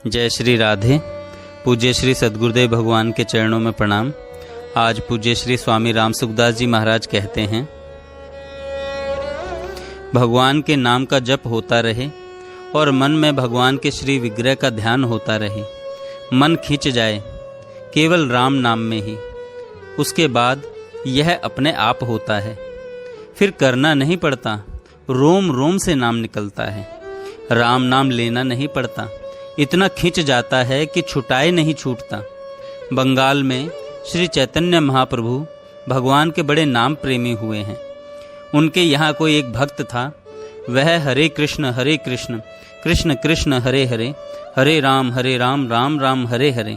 जय श्री राधे। पूज्य श्री सद्गुरुदेव भगवान के चरणों में प्रणाम। आज पूज्य श्री स्वामी राम सुखदास जी महाराज कहते हैं, भगवान के नाम का जप होता रहे और मन में भगवान के श्री विग्रह का ध्यान होता रहे। मन खिंच जाए केवल राम नाम में ही, उसके बाद यह अपने आप होता है। फिर करना नहीं पड़ता, रोम रोम से नाम निकलता है। राम नाम लेना नहीं पड़ता, इतना खिंच जाता है कि छुटाए नहीं छूटता। बंगाल में श्री चैतन्य महाप्रभु भगवान के बड़े नाम प्रेमी हुए हैं। उनके यहाँ कोई एक भक्त था, वह हरे कृष्ण कृष्ण कृष्ण हरे हरे, हरे राम राम राम हरे हरे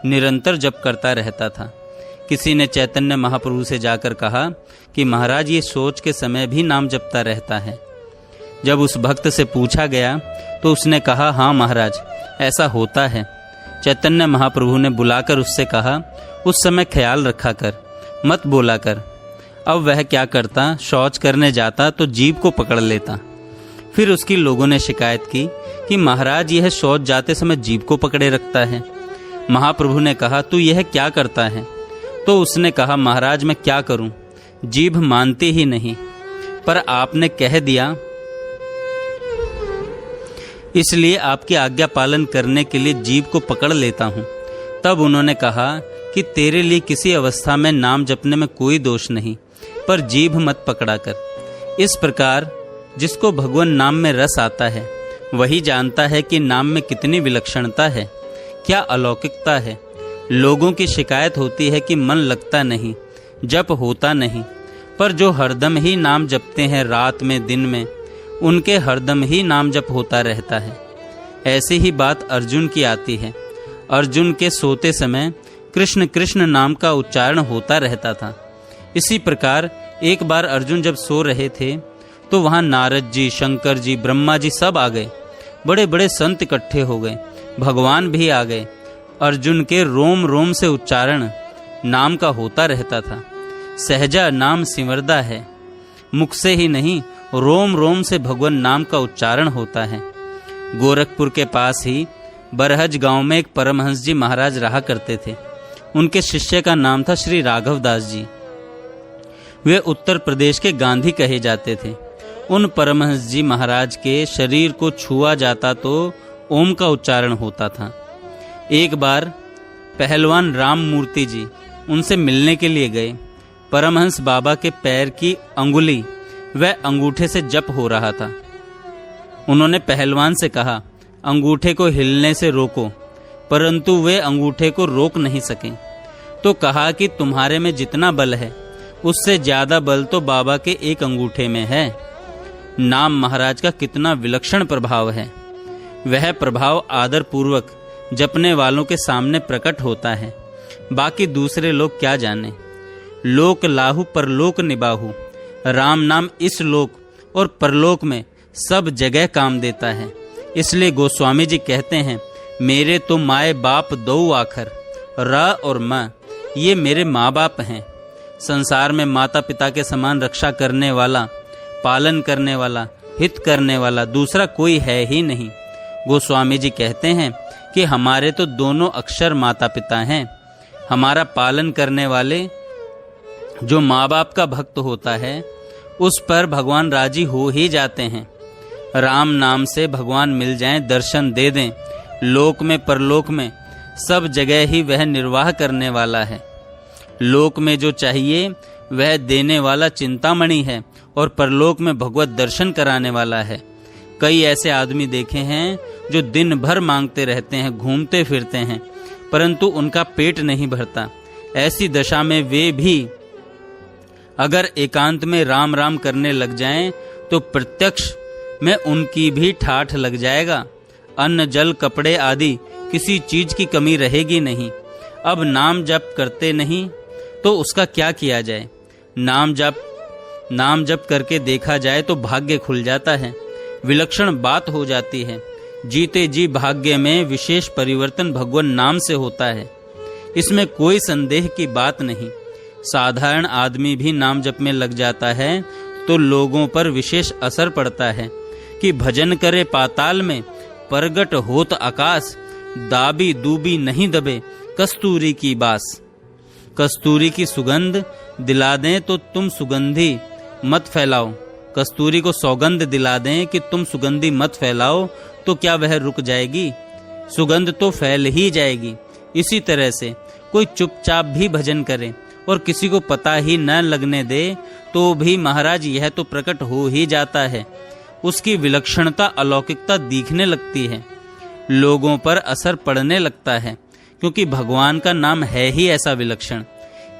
निरंतर जप करता रहता था। किसी ने चैतन्य महाप्रभु से जाकर कहा कि महाराज ये सोच के समय भी नाम जपता रहता है। जब उस भक्त से पूछा गया तो उसने कहा, हाँ महाराज ऐसा होता है। चैतन्य महाप्रभु ने बुलाकर उससे कहा, उस समय ख्याल रखा कर, मत बोला कर। अब वह क्या करता, शौच करने जाता तो जीभ को पकड़ लेता। फिर उसकी लोगों ने शिकायत की कि महाराज यह शौच जाते समय जीभ को पकड़े रखता है। महाप्रभु ने कहा, तू यह क्या करता है? तो उसने कहा, महाराज मैं क्या करूं, जीभ मानती ही नहीं, पर आपने कह दिया इसलिए आपकी आज्ञा पालन करने के लिए जीभ को पकड़ लेता हूँ। तब उन्होंने कहा कि तेरे लिए किसी अवस्था में नाम जपने में कोई दोष नहीं, पर जीभ मत पकड़ा कर। इस प्रकार जिसको भगवान नाम में रस आता है वही जानता है कि नाम में कितनी विलक्षणता है, क्या अलौकिकता है। लोगों की शिकायत होती है कि मन लगता नहीं, जप होता नहीं, पर जो हरदम ही नाम जपते हैं रात में दिन में, उनके हरदम ही नाम जप होता रहता है। ऐसी ही बात अर्जुन की आती है। अर्जुन के सोते समय कृष्ण कृष्ण नाम का उच्चारण होता रहता था। इसी प्रकार एक बार अर्जुन जब सो रहे थे तो वहां नारद जी, शंकर जी, ब्रह्मा जी सब आ गए। बड़े बड़े संत इकट्ठे हो गए, भगवान भी आ गए। अर्जुन के रोम रोम से उच्चारण नाम का होता रहता था। सहजा नाम सिमरदा है, मुख से ही नहीं रोम रोम से भगवान नाम का उच्चारण होता है। गोरखपुर के पास ही बरहज गांव में एक परमहंस जी महाराज रहा करते थे। उनके शिष्य का नाम था श्री राघव दास जी। वे उत्तर प्रदेश के गांधी कहे जाते थे। उन परमहंस जी महाराज के शरीर को छुआ जाता तो ओम का उच्चारण होता था। एक बार पहलवान राम मूर्ति जी उनसे मिलने के लिए गए। परमहंस बाबा के पैर की अंगुली वह अंगूठे से जप हो रहा था। उन्होंने पहलवान से कहा, अंगूठे को हिलने से रोको, परंतु वे अंगूठे को रोक नहीं सके। तो कहा कि तुम्हारे में जितना बल है उससे ज्यादा बल तो बाबा के एक अंगूठे में है। नाम महाराज का कितना विलक्षण प्रभाव है। वह प्रभाव आदर पूर्वक जपने वालों के सामने प्रकट होता है। बाकी दूसरे लोग क्या जाने। लोक लाहु परलोक निबाहु, राम नाम इस लोक और परलोक में सब जगह काम देता है। इसलिए गोस्वामी जी कहते हैं, मेरे तो माए बाप दो आखर, र और म ये मेरे माँ बाप हैं। संसार में माता पिता के समान रक्षा करने वाला, पालन करने वाला, हित करने वाला दूसरा कोई है ही नहीं। गोस्वामी जी कहते हैं कि हमारे तो दोनों अक्षर माता पिता हैं। हमारा पालन करने वाले जो माँ बाप का भक्त होता है उस पर भगवान राजी हो ही जाते हैं। राम नाम से भगवान मिल जाएं, दर्शन दे दें, लोक में परलोक में सब जगह ही वह निर्वाह करने वाला है। लोक में जो चाहिए वह देने वाला चिंतामणि है और परलोक में भगवत दर्शन कराने वाला है। कई ऐसे आदमी देखे हैं जो दिन भर मांगते रहते हैं, घूमते फिरते हैं, परंतु उनका पेट नहीं भरता। ऐसी दशा में वे भी अगर एकांत में राम राम करने लग जाएं तो प्रत्यक्ष में उनकी भी ठाठ लग जाएगा। अन्न जल कपड़े आदि किसी चीज की कमी रहेगी नहीं। अब नाम जप करते नहीं तो उसका क्या किया जाए। नाम जप करके देखा जाए तो भाग्य खुल जाता है, विलक्षण बात हो जाती है। जीते जी भाग्य में विशेष परिवर्तन भगवान नाम से होता है, इसमें कोई संदेह की बात नहीं। साधारण आदमी भी नाम जप में लग जाता है तो लोगों पर विशेष असर पड़ता है कि भजन करे पाताल में, प्रगट होत आकाश, दाबी दूबी नहीं दबे कस्तूरी की बास। कस्तूरी की सुगंध दिला दें तो तुम सुगंधी मत फैलाओ, कस्तूरी को सौगंध दिला दें कि तुम सुगंधी मत फैलाओ, तो क्या वह रुक जाएगी? सुगंध तो फैल ही जाएगी। इसी तरह से कोई चुपचाप भी भजन करे और किसी को पता ही न लगने दे तो भी महाराज यह तो प्रकट हो ही जाता है, उसकी विलक्षणता अलौकिकता दिखने लगती है, लोगों पर असर पड़ने लगता है, क्योंकि भगवान का नाम है ही ऐसा विलक्षण।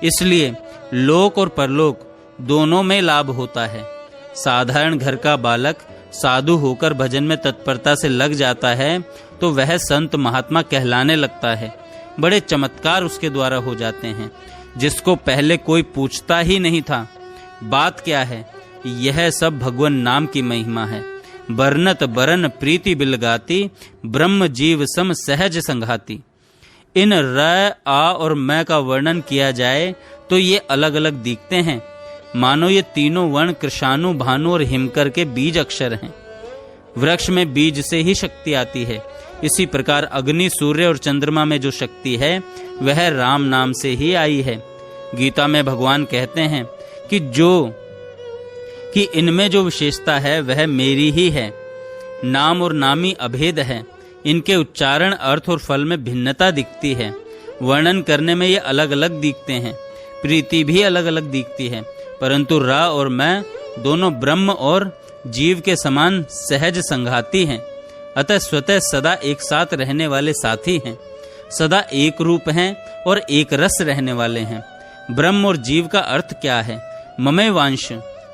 इसलिए लोक और परलोक दोनों में लाभ होता है। साधारण घर का बालक साधु होकर भजन में तत्परता से लग जाता है तो वह संत महात्मा कहलाने लगता है। बड़े चमत्कार उसके द्वारा हो जाते हैं, जिसको पहले कोई पूछता ही नहीं था। बात क्या है? यह सब भगवान नाम की महिमा है। बरनत बरन प्रीति बिलगाती, ब्रह्म जीव सम सहज संघाती। इन र, आ और मैं का वर्णन किया जाए तो ये अलग अलग दिखते हैं, मानो ये तीनों वर्ण कृषाणु, भानु और हिमकर के बीज अक्षर हैं। वृक्ष में बीज से ही शक्ति आती है, इसी प्रकार अग्नि, सूर्य और चंद्रमा में जो शक्ति है वह राम नाम से ही आई है। गीता में भगवान कहते हैं कि इनमें जो विशेषता है वह मेरी ही है। नाम और नामी अभेद है, इनके उच्चारण, अर्थ और फल में भिन्नता दिखती है। वर्णन करने में ये अलग अलग दिखते हैं, प्रीति भी अलग अलग दिखती है, परंतु रा और मैं दोनों ब्रह्म और जीव के समान सहज संघाती हैं। अतः स्वतः सदा एक साथ रहने वाले साथी हैं, सदा एक रूप हैं और एक रस रहने वाले हैं। ब्रह्म और जीव का अर्थ क्या है? ममे वांश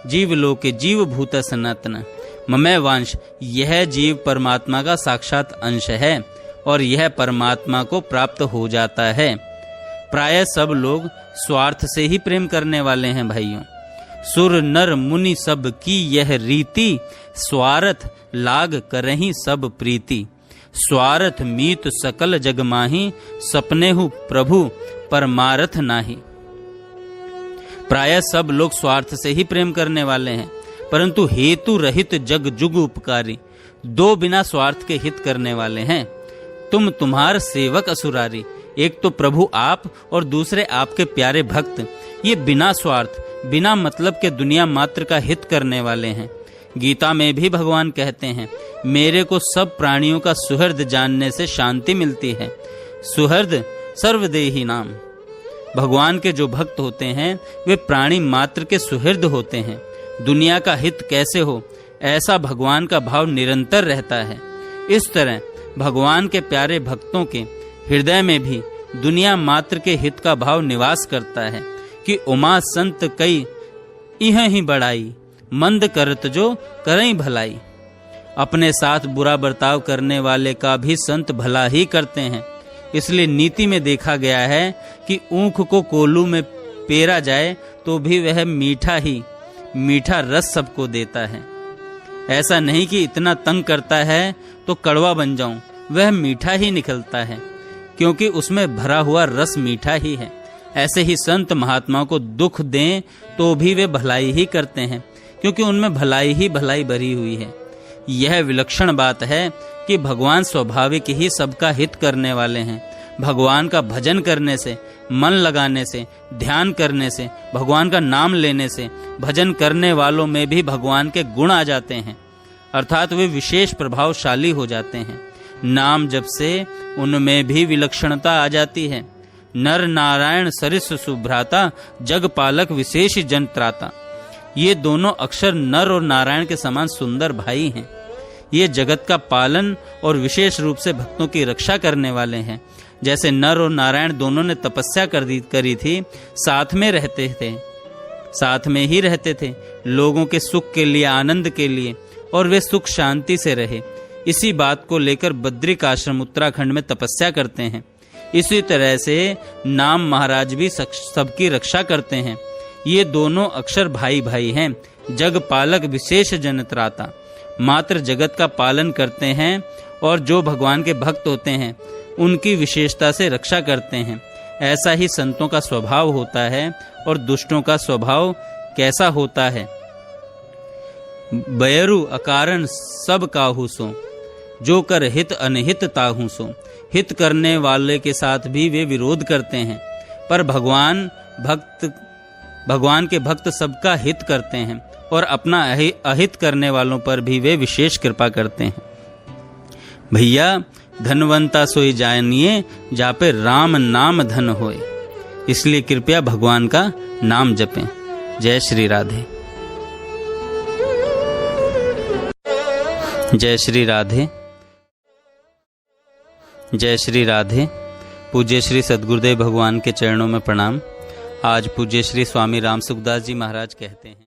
जीव लोके जीव भूत सनातन। ममे वांश, यह जीव परमात्मा का साक्षात अंश है और यह परमात्मा को प्राप्त हो जाता है। प्रायः सब लोग स्वार्थ से ही प्रेम करने वाले हैं भाइयों। सुर नर मुनि सब की यह रीति, स्वार्थ लाग करहीं सब प्रीति। स्वार्थ मीत सकल जग माही, सपने हु प्रभु परमारथ नाही। प्रायः सब लोग स्वार्थ से ही प्रेम करने वाले हैं, परंतु हेतु रहित जग जुग उपकारी। दो बिना स्वार्थ के हित करने वाले हैं। तुम तुम्हार सेवक असुरारी, एक तो प्रभु आप और दूसरे आपके प्यारे भक्त, ये बिना स्वार्थ बिना मतलब के दुनिया मात्र का हित करने वाले हैं। गीता में भी भगवान कहते हैं, मेरे को सब प्राणियों का सुहृद जानने से शांति मिलती है। सुहृद सर्वदेही नाम। भगवान के जो भक्त होते हैं वे प्राणी मात्र के सुहृद होते हैं। दुनिया का हित कैसे हो, ऐसा भगवान का भाव निरंतर रहता है। इस तरह भगवान के प्यारे भक्तों के हृदय में भी दुनिया मात्र के हित का भाव निवास करता है कि उमा संत कई इह ही बढ़ाई, मंद करत जो करई भलाई। अपने साथ बुरा बर्ताव करने वाले का भी संत भला ही करते हैं। इसलिए नीति में देखा गया है कि ऊख को कोल्हू में पेरा जाए तो भी वह मीठा रस सबको देता है। ऐसा नहीं कि इतना तंग करता है तो कड़वा बन जाऊं, वह मीठा ही निकलता है, क्योंकि उसमें भरा हुआ रस मीठा ही है। ऐसे ही संत महात्माओं को दुख दें तो भी वे भलाई ही करते हैं, क्योंकि उनमें भलाई ही भलाई भरी हुई है। यह विलक्षण बात है कि भगवान स्वाभाविक ही सबका हित करने वाले हैं। भगवान का भजन करने से, मन लगाने से, ध्यान करने से, भगवान का नाम लेने से भजन करने वालों में भी भगवान के गुण आ जाते हैं, अर्थात वे विशेष प्रभावशाली हो जाते हैं। नाम जप से उनमें भी विलक्षणता आ जाती है। नर नारायण सरिस सुभ्राता, जग पालक विशेष जन त्राता। ये दोनों अक्षर नर और नारायण के समान सुंदर भाई हैं। ये जगत का पालन और विशेष रूप से भक्तों की रक्षा करने वाले हैं। जैसे नर और नारायण दोनों ने तपस्या करी थी, साथ में ही रहते थे, लोगों के सुख के लिए, आनंद के लिए, और वे सुख शांति से रहे। इसी बात को लेकर बद्रिक आश्रम उत्तराखंड में तपस्या करते हैं। इसी तरह से नाम महाराज भी सबकी रक्षा करते हैं। ये दोनों अक्षर भाई भाई हैं। जग पालक विशेष जन त्राता, मात्र जगत का पालन करते हैं, और जो भगवान के भक्त होते हैं उनकी विशेषता से रक्षा करते हैं। ऐसा ही संतों का स्वभाव होता है। और दुष्टों का स्वभाव कैसा होता है? बयरु अकारण सब काहू सो, जो कर हित अनहित ताहू सो। हित करने वाले के साथ भी वे विरोध करते हैं, पर भगवान के भक्त सबका हित करते हैं और अपना अहित करने वालों पर भी वे विशेष कृपा करते हैं। भैया धनवंता सोई जानिए, जापे राम नाम धन होए। इसलिए कृपया भगवान का नाम जपें। जय श्री राधे। जय श्री राधे। जय श्री राधे। पूज्य श्री सद्गुरुदेव भगवान के चरणों में प्रणाम। आज पूज्य श्री स्वामी राम सुखदास जी महाराज कहते हैं,